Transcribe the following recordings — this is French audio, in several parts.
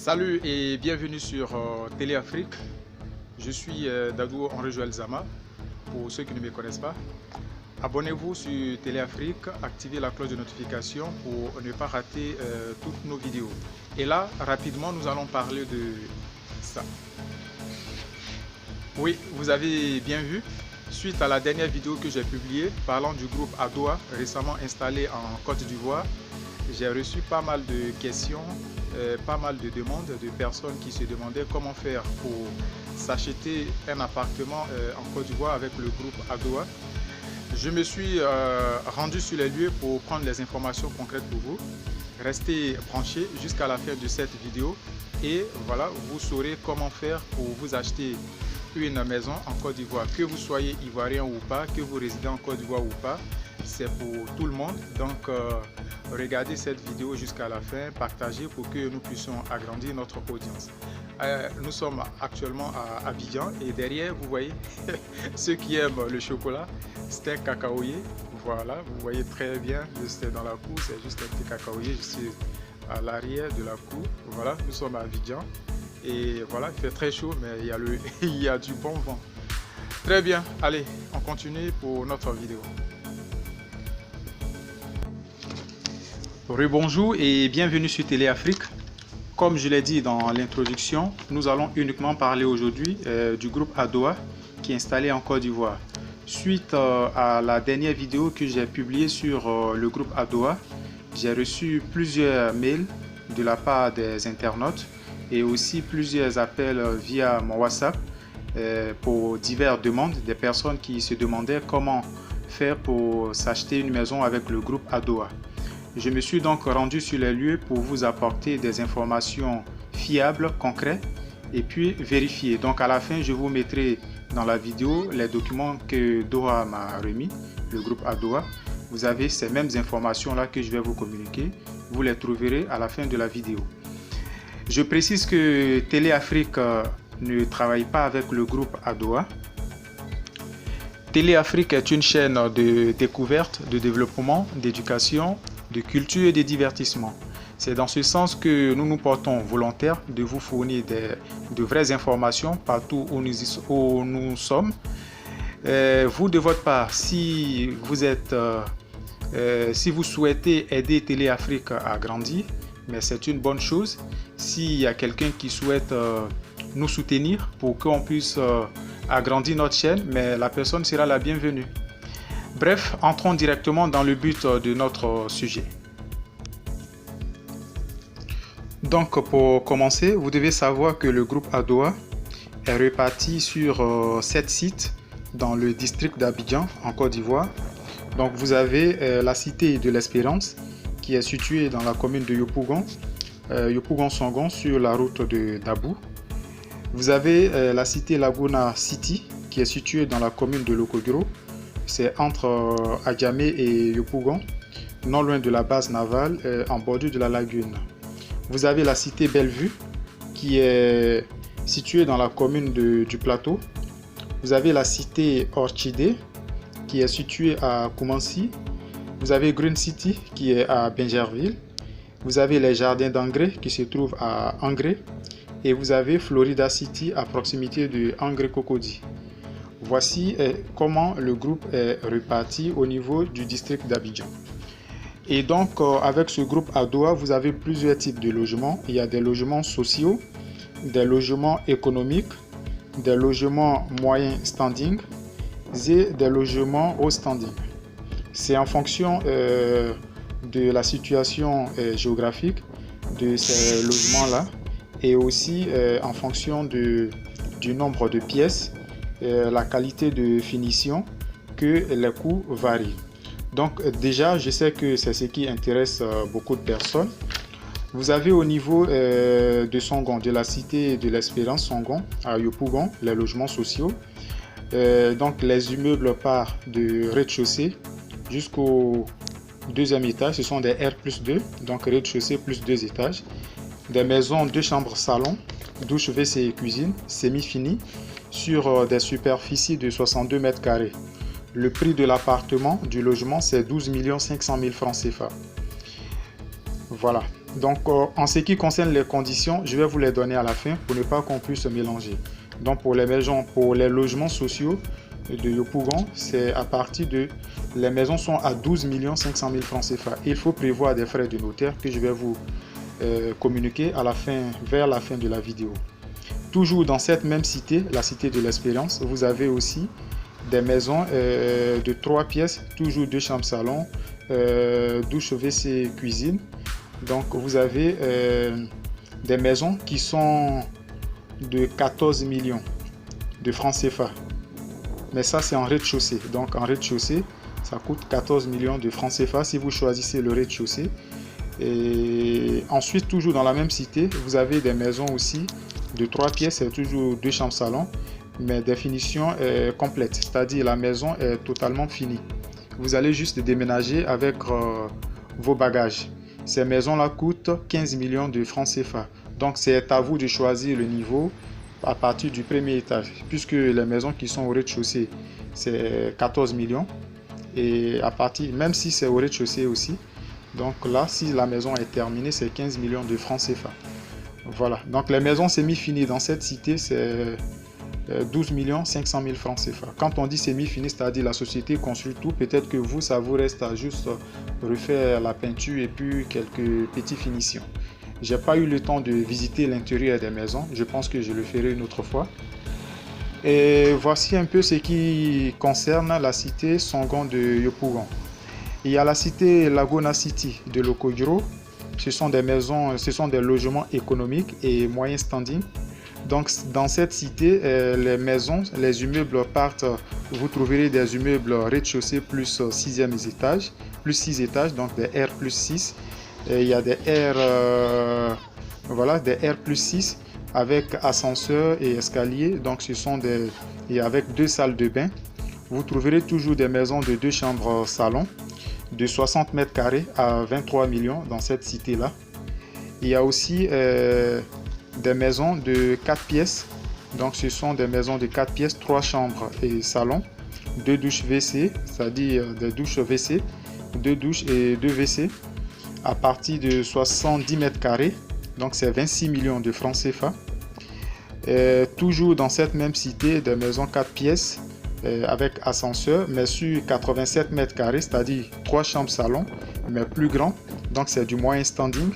Salut et bienvenue sur Télé Afrique. Je suis Dadou Henri-Joël Zama, pour ceux qui ne me connaissent pas. Abonnez-vous sur Télé Afrique, activez la cloche de notification pour ne pas rater toutes nos vidéos. Et là, rapidement, nous allons parler de ça. Oui, vous avez bien vu, suite à la dernière vidéo que j'ai publiée parlant du groupe Adowa récemment installé en Côte d'Ivoire, j'ai reçu pas mal de questions, pas mal de demandes de personnes qui se demandaient comment faire pour s'acheter un appartement en Côte d'Ivoire avec le groupe Adowa. Je me suis rendu sur les lieux pour prendre les informations concrètes pour vous. Restez branchés jusqu'à la fin de cette vidéo et voilà, vous saurez comment faire pour vous acheter une maison en Côte d'Ivoire. Que vous soyez ivoirien ou pas, que vous résidez en Côte d'Ivoire ou pas, c'est pour tout le monde. Donc regardez cette vidéo jusqu'à la fin, partagez pour que nous puissions agrandir notre audience. Nous sommes actuellement à Abidjan et derrière vous voyez ceux qui aiment le chocolat, steak cacaoyer. Voilà, vous voyez très bien, c'est dans la cour, c'est juste un petit cacaoyer, je suis à l'arrière de la cour. Voilà, nous sommes à Abidjan et voilà, il fait très chaud mais il y a du bon vent. Très bien, allez, on continue pour notre vidéo. Rebonjour et bienvenue sur Télé Afrique. Comme je l'ai dit dans l'introduction, nous allons uniquement parler aujourd'hui du groupe Adowa qui est installé en Côte d'Ivoire. Suite à la dernière vidéo que j'ai publiée sur le groupe Adowa, j'ai reçu plusieurs mails de la part des internautes et aussi plusieurs appels via mon WhatsApp pour diverses demandes des personnes qui se demandaient comment faire pour s'acheter une maison avec le groupe Adowa. Je me suis donc rendu sur les lieux pour vous apporter des informations fiables, concrètes et puis vérifiées. Donc à la fin, je vous mettrai dans la vidéo les documents que Doha m'a remis, le groupe Adowa. Vous avez ces mêmes informations là que je vais vous communiquer. Vous les trouverez à la fin de la vidéo. Je précise que Télé Afrique ne travaille pas avec le groupe Adowa. Télé Afrique est une chaîne de découverte, de développement, d'éducation, de culture et de divertissement. C'est dans ce sens que nous nous portons volontaires de vous fournir de vraies informations partout où nous sommes. Vous de votre part, si vous souhaitez aider Télé Afrique à grandir, mais c'est une bonne chose. S'il y a quelqu'un qui souhaite nous soutenir pour qu'on puisse agrandir notre chaîne, mais la personne sera la bienvenue. Bref, entrons directement dans le but de notre sujet. Donc pour commencer, vous devez savoir que le groupe Adowa est réparti sur 7 sites dans le district d'Abidjan en Côte d'Ivoire. Donc vous avez la cité de l'Espérance qui est située dans la commune de Yopougon-Songon sur la route de Dabou. Vous avez la cité Laguna City qui est située dans la commune de Lokodiro. C'est entre Adjamé et Yopougon, non loin de la base navale, en bordure de la lagune. Vous avez la cité Bellevue, qui est située dans la commune du Plateau. Vous avez la cité Orchidée, qui est située à Koumansi. Vous avez Green City, qui est à Bingerville. Vous avez les jardins d'Angré, qui se trouvent à Angré. Et vous avez Florida City, à proximité de Angré-Cocody. Voici comment le groupe est réparti au niveau du district d'Abidjan. Et donc, avec ce groupe Adowa, vous avez plusieurs types de logements. Il y a des logements sociaux, des logements économiques, des logements moyens standing et des logements haut standing. C'est en fonction de la situation géographique de ces logements-là et aussi en fonction du nombre de pièces, la qualité de finition, que les coûts varient. Donc déjà, je sais que c'est ce qui intéresse beaucoup de personnes. Vous avez au niveau de Songon, de la cité de l'Espérance Songon à Yopougon, les logements sociaux. Donc les immeubles partent de rez-de-chaussée jusqu'au deuxième étage. Ce sont des R+2, donc rez-de-chaussée plus 2 étages. Des maisons 2 chambres salon, douche, WC et cuisine, semi-finies, sur des superficies de 62 mètres carrés. Le prix de l'appartement, du logement, c'est 12 500 000 francs CFA. Voilà. Donc, en ce qui concerne les conditions, je vais vous les donner à la fin pour ne pas qu'on puisse se mélanger. Donc, pour les logements sociaux de Yopougon, c'est à partir de... Les maisons sont à 12 500 000 francs CFA. Il faut prévoir des frais de notaire que je vais vous communiquer à la fin, vers la fin de la vidéo. Toujours dans cette même cité, la cité de l'Espérance, vous avez aussi des maisons de 3 pièces, toujours 2 chambres salon, douche, WC, cuisine. Donc vous avez des maisons qui sont de 14 millions de francs CFA. Mais ça c'est en rez-de-chaussée. Donc en rez-de-chaussée, ça coûte 14 millions de francs CFA si vous choisissez le rez-de-chaussée. Et ensuite, toujours dans la même cité, vous avez des maisons aussi de 3 pièces, c'est toujours 2 chambres salon, mais définition complète, c'est-à-dire la maison est totalement finie. Vous allez juste déménager avec vos bagages. Ces maisons-là coûtent 15 millions de francs CFA. Donc c'est à vous de choisir le niveau à partir du premier étage, puisque les maisons qui sont au rez-de-chaussée, c'est 14 millions. Et à partir, même si c'est au rez-de-chaussée aussi, donc là, si la maison est terminée, c'est 15 millions de francs CFA. Voilà, donc les maisons semi-finies dans cette cité, c'est 12 500 000 francs CFA. Quand on dit semi-fini, c'est-à-dire la société construit tout, peut-être que vous, ça vous reste à juste refaire la peinture et puis quelques petites finitions. J'ai pas eu le temps de visiter l'intérieur des maisons, je pense que je le ferai une autre fois. Et voici un peu ce qui concerne la cité Songon de Yopougon. Il y a la cité Laguna City de Lokojiro. Ce sont des maisons, ce sont des logements économiques et moyen standing. Donc dans cette cité, les maisons, les immeubles partent, vous trouverez des immeubles rez-de-chaussée plus 6e étage, plus 6 étages, donc des R plus 6. Et il y a des R, voilà, des R plus 6 avec ascenseur et escalier. Donc ce sont des, et avec 2 salles de bain. Vous trouverez toujours des maisons de 2 chambres salon, de 60 mètres carrés à 23 millions dans cette cité-là. Il y a aussi des maisons de 4 pièces. Donc ce sont des maisons de 4 pièces, 3 chambres et salon, 2 douches WC, c'est-à-dire des douches WC, 2 douches et 2 WC à partir de 70 mètres carrés. Donc c'est 26 millions de francs CFA. Toujours dans cette même cité, des maisons 4 pièces avec ascenseur, mais sur 87 mètres carrés, c'est-à-dire 3 chambres salon, mais plus grand. Donc c'est du moyen standing.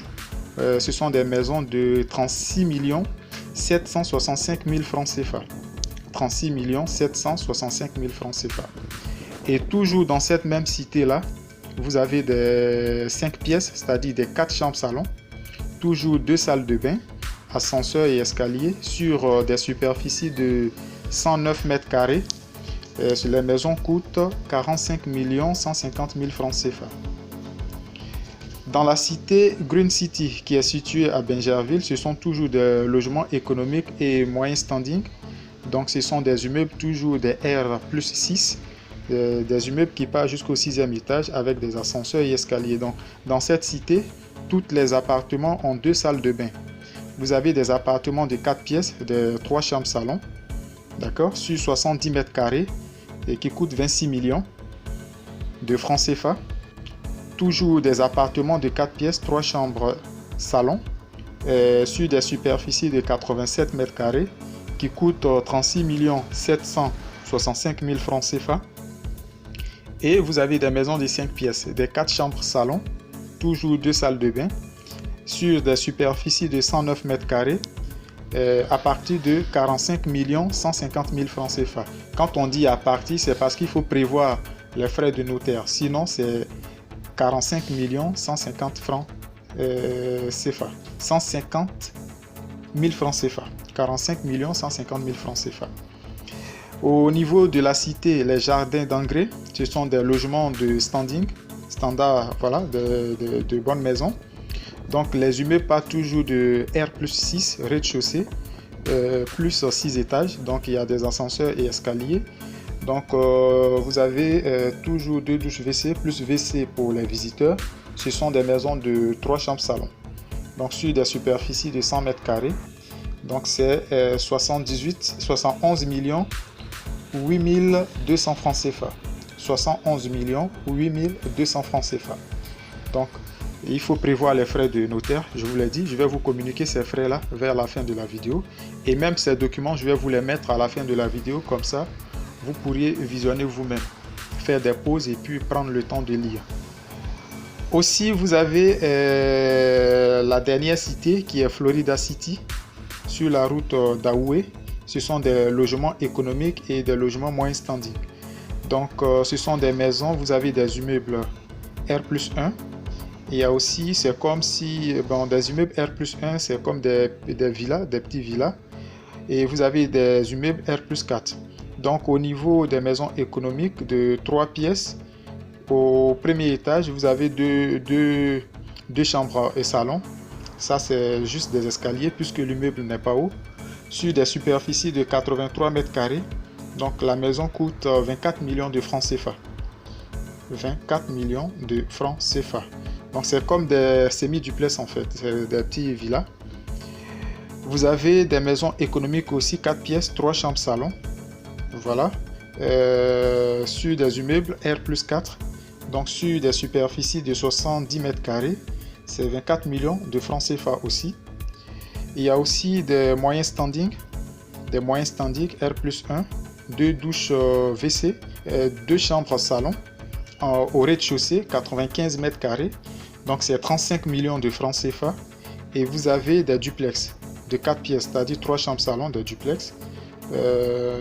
Ce sont des maisons de 36 765 000 francs CFA. 36 765 000 francs CFA. Et toujours dans cette même cité-là, vous avez des 5 pièces, c'est-à-dire des 4 chambres salon, toujours 2 salles de bain, ascenseur et escalier, sur des superficies de 109 mètres carrés. Les maisons coûtent 45 150 000 francs CFA. Dans la cité Green City, qui est située à Bingerville, ce sont toujours des logements économiques et moyen standing. Donc ce sont des immeubles toujours des R plus 6, des immeubles qui partent jusqu'au 6e étage avec des ascenseurs et escaliers. Donc dans cette cité, tous les appartements ont 2 salles de bain. Vous avez des appartements de 4 pièces, de 3 chambres salon, d'accord, sur 70 mètres carrés et qui coûtent 26 millions de francs CFA. Toujours des appartements de 4 pièces, 3 chambres salon, sur des superficies de 87 mètres carrés qui coûtent 36 765 000 francs CFA. Et vous avez des maisons de 5 pièces, des 4 chambres salon, toujours 2 salles de bain, sur des superficies de 109 mètres carrés, à partir de 45 150 000 francs CFA. Quand on dit à partir, c'est parce qu'il faut prévoir les frais de notaire. Sinon, c'est 45 150 francs CFA. 150 000 francs CFA. 45 150 000 francs CFA. Au niveau de la cité, les jardins d'engrais, ce sont des logements de standing, standard, voilà, de bonnes maisons. Donc les immeubles partent toujours de R plus 6, rez-de-chaussée, plus 6 étages. Donc il y a des ascenseurs et escaliers. Donc vous avez toujours 2 douches WC, plus WC pour les visiteurs. Ce sont des maisons de 3 chambres salon. Donc sur des superficies de 100 mètres carrés. Donc c'est 71 millions 8200 francs CFA. 71 millions 8200 francs CFA. Donc il faut prévoir les frais de notaire, je vous l'ai dit, je vais vous communiquer ces frais-là vers la fin de la vidéo. Et même ces documents, je vais vous les mettre à la fin de la vidéo, comme ça, vous pourriez visionner vous-même, faire des pauses et puis prendre le temps de lire. Aussi, vous avez la dernière cité qui est Florida City, sur la route d'Ahoué. Ce sont des logements économiques et des logements moyen standing. Donc, ce sont des maisons, vous avez des immeubles R+1. Il y a aussi, c'est comme si, des immeubles R+1, c'est comme des villas, des petits villas. Et vous avez des immeubles R+4. Donc, au niveau des maisons économiques de 3 pièces, au premier étage, vous avez deux chambres et salon. Ça, c'est juste des escaliers puisque l'immeuble n'est pas haut. Sur des superficies de 83 mètres carrés. Donc, la maison coûte 24 millions de francs CFA. 24 millions de francs CFA. Donc, c'est comme des semi-duplex en fait, c'est des petits villas. Vous avez des maisons économiques aussi, 4 pièces, 3 chambres salon. Voilà. Sur des immeubles R+4. Donc, sur des superficies de 70 mètres carrés, c'est 24 millions de francs CFA aussi. Il y a aussi des moyens standing R+1, 2 douches WC, 2 chambres salon au rez-de-chaussée, 95 mètres carrés. Donc, c'est 35 millions de francs CFA. Et vous avez des duplex de 4 pièces, c'est-à-dire 3 chambres salon de duplex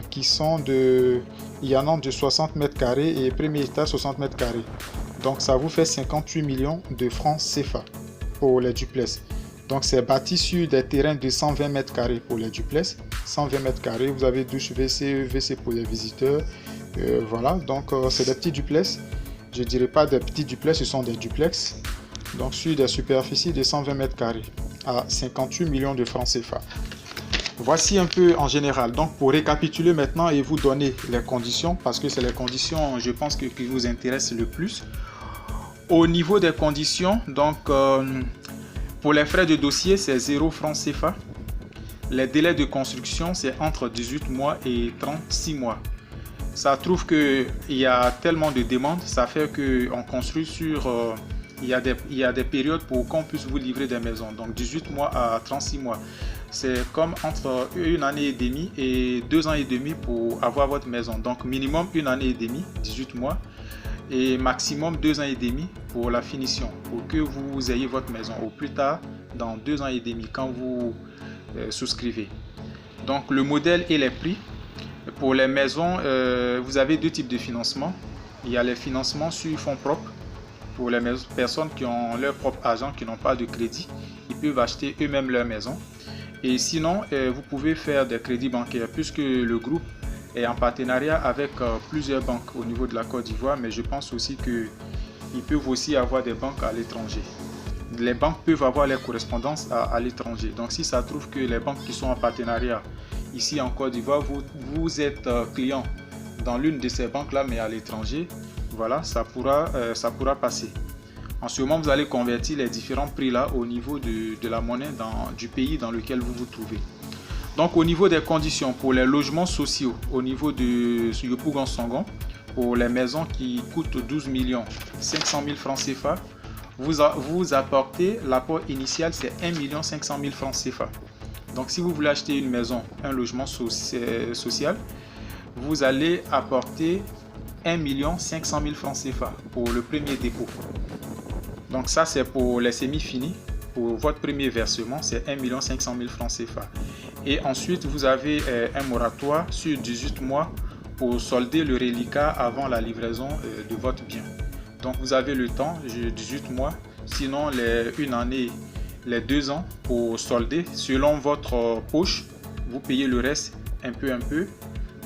qui sont il y en a de 60 mètres carrés et premier étage 60 mètres carrés. Donc, ça vous fait 58 millions de francs CFA pour les duplex. Donc, c'est bâti sur des terrains de 120 mètres carrés pour les duplex. 120 mètres carrés, vous avez douche WC, WC pour les visiteurs. Voilà, donc c'est des petits duplex. Je ne dirais pas des petits duplex, ce sont des duplex. Donc, sur des superficies de 120 mètres carrés à 58 millions de francs CFA. Voici un peu en général. Donc, pour récapituler maintenant et vous donner les conditions, parce que c'est les conditions, je pense, qui vous intéressent le plus. Au niveau des conditions, donc, pour les frais de dossier, c'est 0 francs CFA. Les délais de construction, c'est entre 18 mois et 36 mois. Ça trouve qu'il y a tellement de demandes, ça fait qu'on construit sur... il y a des périodes pour qu'on puisse vous livrer des maisons. Donc, 18 mois à 36 mois. C'est comme entre 1 année et demie et 2 ans et demi pour avoir votre maison. Donc, minimum 1 année et demie, 18 mois. Et maximum 2 ans et demi pour la finition, pour que vous ayez votre maison au plus tard dans 2 ans et demi quand vous souscrivez. Donc, le modèle et les prix. Pour les maisons, vous avez 2 types de financement. Il y a les financements sur fonds propres. Pour les personnes qui ont leur propre argent, qui n'ont pas de crédit, ils peuvent acheter eux-mêmes leur maison. Et sinon, vous pouvez faire des crédits bancaires puisque le groupe est en partenariat avec plusieurs banques au niveau de la Côte d'Ivoire, mais je pense aussi qu'ils peuvent aussi avoir des banques à l'étranger. Les banques peuvent avoir les correspondances à l'étranger. Donc, si ça trouve que les banques qui sont en partenariat ici en Côte d'Ivoire, vous êtes client dans l'une de ces banques-là, mais à l'étranger, voilà, ça pourra passer. En ce moment, vous allez convertir les différents prix-là au niveau de la monnaie du pays dans lequel vous vous trouvez. Donc, au niveau des conditions pour les logements sociaux, au niveau de Yopougon-Songon, pour les maisons qui coûtent 12 500 000 francs CFA, vous apportez, l'apport initial, c'est 1 500 000 francs CFA. Donc, si vous voulez acheter une maison, un logement social, vous allez apporter 1 500 000 francs CFA pour le premier dépôt. Donc, ça, c'est pour les semi-finis. Pour votre premier versement, c'est 1 500 000 francs CFA. Et ensuite, vous avez un moratoire sur 18 mois pour solder le reliquat avant la livraison de votre bien. Donc, vous avez le temps, 18 mois, sinon une année, les 2 ans pour solder. Selon votre poche, vous payez le reste un peu,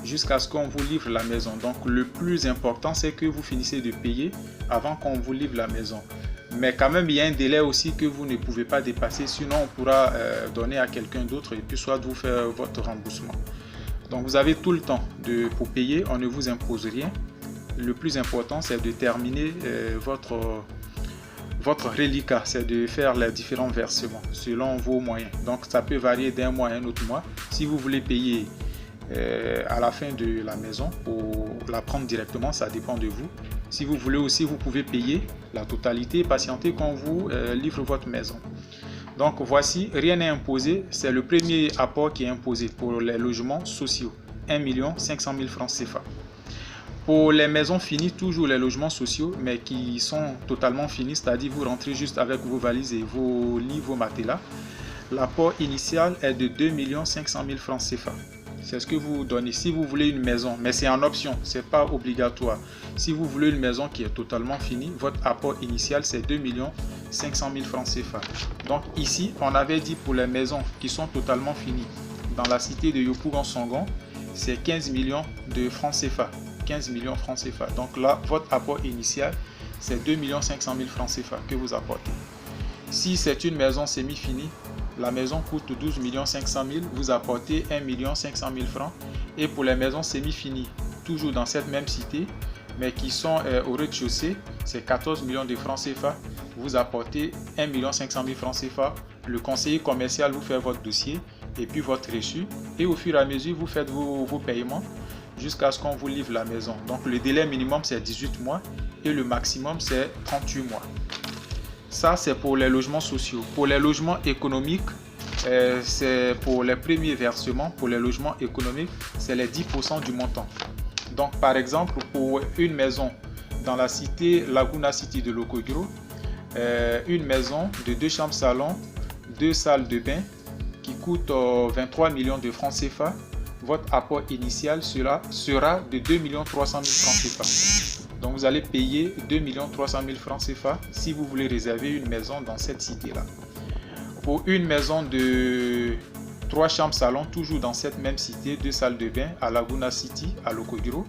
jusqu'à ce qu'on vous livre la maison. Donc, le plus important, c'est que vous finissez de payer avant qu'on vous livre la maison. Mais quand même, il y a un délai aussi que vous ne pouvez pas dépasser, sinon on pourra donner à quelqu'un d'autre et puis soit vous faire votre remboursement. Donc, vous avez tout le temps pour payer, on ne vous impose rien. Le plus important, c'est de terminer votre reliquat, c'est de faire les différents versements selon vos moyens. Donc, ça peut varier d'un mois à un autre mois. Si vous voulez payer à la fin de la maison pour la prendre directement, ça dépend de vous. Si vous voulez aussi, vous pouvez payer la totalité et patienter qu'on vous livre votre maison. Donc voici, rien n'est imposé, c'est le premier apport qui est imposé pour les logements sociaux, 1 500 000 francs CFA. Pour les maisons finies, toujours les logements sociaux, mais qui sont totalement finis, c'est-à-dire vous rentrez juste avec vos valises et vos lits, vos matelas, l'apport initial est de 2 500 000 francs CFA. C'est ce que vous donnez. Si vous voulez une maison, mais c'est en option, ce n'est pas obligatoire. Si vous voulez une maison qui est totalement finie, votre apport initial c'est 2 500 000 francs CFA. Donc ici, on avait dit pour les maisons qui sont totalement finies, dans la cité de Yopougon-Songon, c'est 15 millions de francs CFA. 15 millions francs CFA. Donc là, votre apport initial, c'est 2 500 000 francs CFA que vous apportez. Si c'est une maison semi-finie, la maison coûte 12 500 000, vous apportez 1 500 000 francs. Et pour les maisons semi-finies, toujours dans cette même cité, mais qui sont au rez-de-chaussée, c'est 14 millions de francs CFA, vous apportez 1 500 000 francs CFA. Le conseiller commercial vous fait votre dossier et puis votre reçu. Et au fur et à mesure, vous faites vos paiements jusqu'à ce qu'on vous livre la maison. Donc le délai minimum, c'est 18 mois et le maximum, c'est 38 mois. Ça, c'est pour les logements sociaux. Pour les logements économiques, c'est pour les premiers versements. Pour les logements économiques, c'est les 10% du montant. Donc, par exemple, pour une maison dans la cité Laguna City de Lokogiro, une maison de 2 chambres salon, 2 salles de bain qui coûte 23 millions de francs CFA, votre apport initial sera de 2 300 000 francs CFA. Donc vous allez payer 2 300 000 francs CFA si vous voulez réserver une maison dans cette cité-là. Pour une maison de 3 chambres salon, toujours dans cette même cité, 2 salles de bain à Laguna City, à Lokogiro,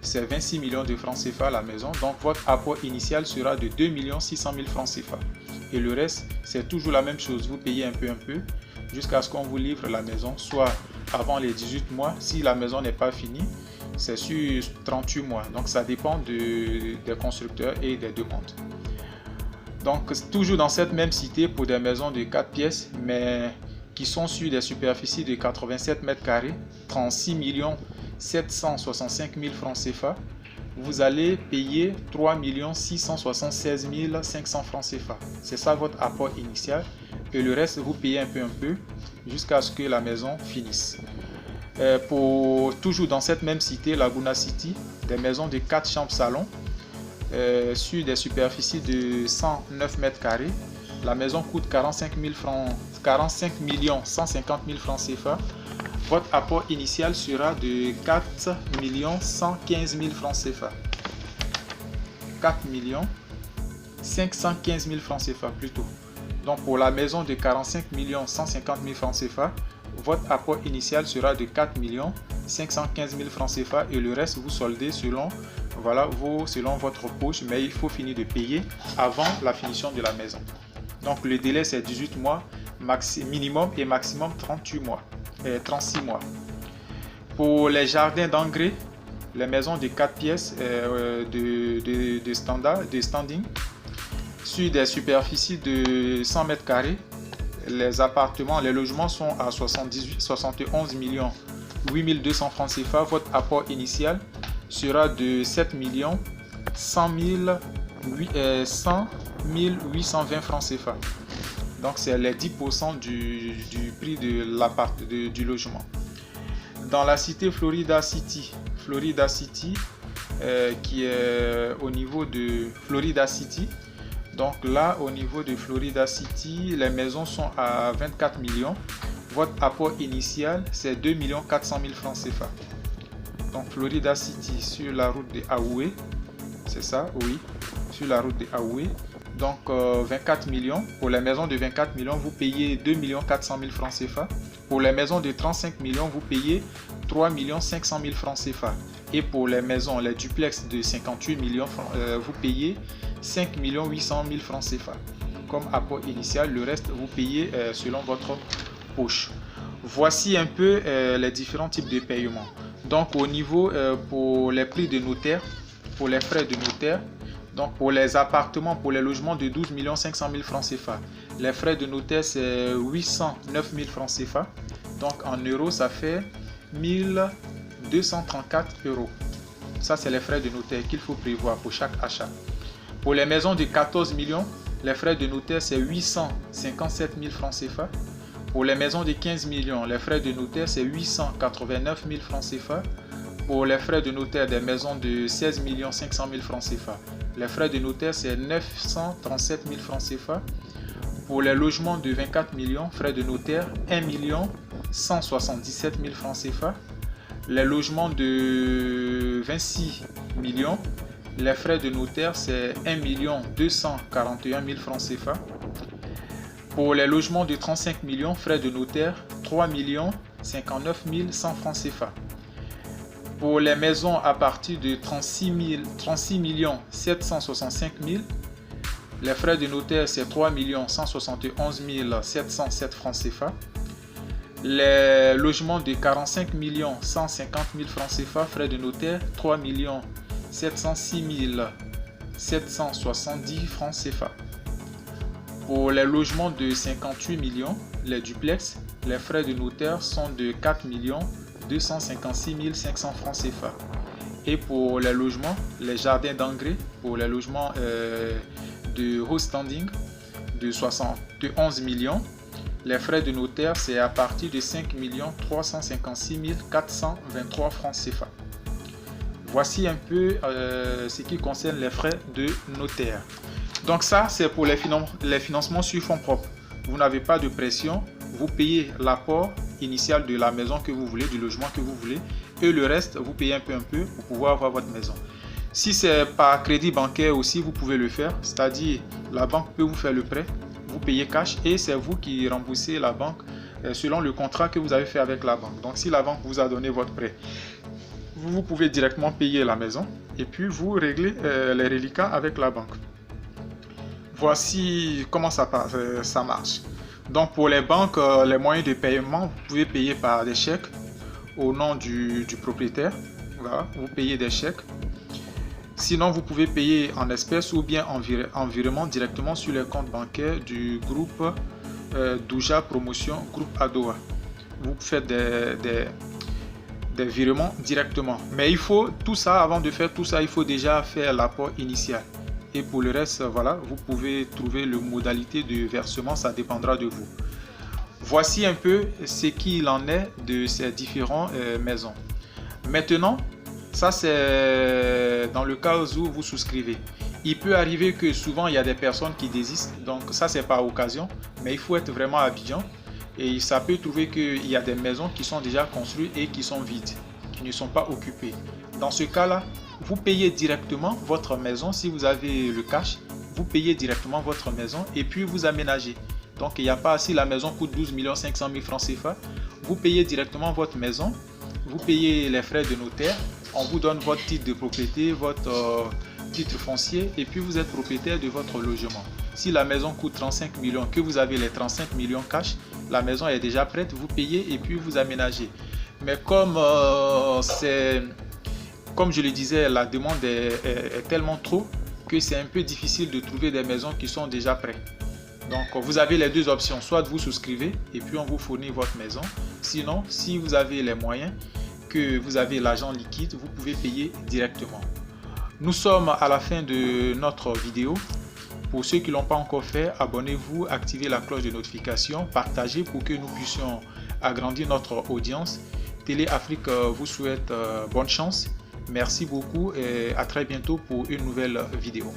c'est 26 millions de francs CFA la maison. Donc votre apport initial sera de 2 600 000 francs CFA. Et le reste, c'est toujours la même chose. Vous payez un peu jusqu'à ce qu'on vous livre la maison, soit avant les 18 mois. Si la maison n'est pas finie, c'est sur 38 mois. Donc ça dépend des constructeurs et des demandes. Donc toujours dans cette même cité pour des maisons de 4 pièces, mais qui sont sur des superficies de 87 mètres carrés, 36 765 000 francs CFA, vous allez payer 3 676 500 francs CFA. C'est ça votre apport initial. Et le reste, vous payez un peu jusqu'à ce que la maison finisse. Toujours dans cette même cité, Laguna City, des maisons de 4 chambres salon sur des superficies de 109 mètres carrés. La maison coûte 45 150 000 francs CFA. Votre apport initial sera de 4 115 000 francs CFA. 4 515 000 francs CFA plutôt. Donc pour la maison de 45 150 000 francs CFA, votre apport initial sera de 4 515 000 francs CFA et le reste vous soldez selon votre poche, mais il faut finir de payer avant la finition de la maison. Donc le délai c'est 18 mois minimum et maximum 36 mois. Pour les jardins d'engrais, les maisons de 4 pièces de standing, sur des superficies de 100 mètres carrés, les appartements, les logements sont à 71 8 200 francs CFA. Votre apport initial sera de 7 100 820 francs CFA. Donc c'est les 10% du prix de du logement. Dans la cité Florida City, qui est au niveau de Florida City. Donc là, au niveau de Florida City, les maisons sont à 24 millions. Votre apport initial, c'est 2 400 000 francs CFA. Donc Florida City, sur la route de Ahoué, c'est ça, oui, sur la route de Ahoué. Donc 24 millions. Pour les maisons de 24 millions, vous payez 2 400 000 francs CFA. Pour les maisons de 35 millions, vous payez 3 500 000 francs CFA. Et pour les maisons, les duplex de 58 millions, vous payez 5 800 000 francs CFA. Comme apport initial, le reste, vous payez selon votre poche. Voici un peu les différents types de paiements. Donc au niveau pour les prix de notaire, pour les frais de notaire, donc pour les appartements, pour les logements de 12 500 000 francs CFA, les frais de notaire c'est 809 000 francs CFA. Donc en euros, ça fait 1234 euros. Ça, c'est les frais de notaire qu'il faut prévoir pour chaque achat. Pour les maisons de 14 millions, les frais de notaire, c'est 857 000 francs CFA. Pour les maisons de 15 millions, les frais de notaire, c'est 889 000 francs CFA. Pour les frais de notaire des maisons de 16 500 000 francs CFA, les frais de notaire, c'est 937 000 francs CFA. Pour les logements de 24 millions, frais de notaire, 1 177 000 francs CFA. Les logements de 26 millions, les frais de notaire, c'est 1 241 000 francs CFA. Pour les logements de 35 millions, frais de notaire, 3 59 100 francs CFA. Pour les maisons à partir de 36 765 000, les frais de notaire, c'est 3 171 707 francs CFA. Les logements de 45 150 000 francs CFA, frais de notaire, 3 706 770 francs CFA. Pour les logements de 58 millions, les duplex, les frais de notaire sont de 4 256 500 francs CFA. Et pour les logements, les jardins d'engrais, pour les logements de haut standing de 71 millions, les frais de notaire, c'est à partir de 5 356 423 francs CFA. Voici un peu ce qui concerne les frais de notaire. Donc ça, c'est pour les financements sur fonds propres. Vous n'avez pas de pression, vous payez l'apport initial de la maison que vous voulez, du logement que vous voulez, et le reste, vous payez un peu pour pouvoir avoir votre maison. Si c'est par crédit bancaire aussi, vous pouvez le faire, c'est-à-dire la banque peut vous faire le prêt, vous payez cash et c'est vous qui remboursez la banque selon le contrat que vous avez fait avec la banque. Donc si la banque vous a donné votre prêt, vous pouvez directement payer la maison et puis vous réglez les reliquats avec la banque. Voici comment ça marche. Donc pour les banques, les moyens de paiement, vous pouvez payer par des chèques au nom du propriétaire. Voilà, vous payez des chèques. Sinon, vous pouvez payer en espèces ou bien en virement directement sur les comptes bancaires du groupe Douja Promotion, groupe Adoa. Vous faites des virements directement. Mais il faut tout ça, avant de faire tout ça, il faut déjà faire l'apport initial. Et pour le reste, voilà, vous pouvez trouver les modalités de versement, ça dépendra de vous. Voici un peu ce qu'il en est de ces différentes maisons. Maintenant, ça c'est dans le cas où vous souscrivez. Il peut arriver que souvent il y a des personnes qui désistent, donc ça c'est par occasion, mais il faut être vraiment vigilant. Et ça peut trouver qu'il y a des maisons qui sont déjà construites et qui sont vides, qui ne sont pas occupées. Dans ce cas-là, vous payez directement votre maison. Si vous avez le cash, vous payez directement votre maison et puis vous aménagez. Donc il n'y a pas, si la maison coûte 12 500 000 francs CFA, vous payez directement votre maison, vous payez les frais de notaire, on vous donne votre titre de propriété, votre titre foncier et puis vous êtes propriétaire de votre logement. Si la maison coûte 35 millions, que vous avez les 35 millions cash, la maison est déjà prête, vous payez et puis vous aménagez. Mais comme je le disais, la demande est tellement trop que c'est un peu difficile de trouver des maisons qui sont déjà prêtes. Donc vous avez les deux options, soit vous souscrivez et puis on vous fournit votre maison. Sinon, si vous avez les moyens, que vous avez l'argent liquide, vous pouvez payer directement. Nous sommes à la fin de notre vidéo. Pour ceux qui ne l'ont pas encore fait, abonnez-vous, activez la cloche de notification, partagez pour que nous puissions agrandir notre audience. Télé Afrique vous souhaite bonne chance. Merci beaucoup et à très bientôt pour une nouvelle vidéo.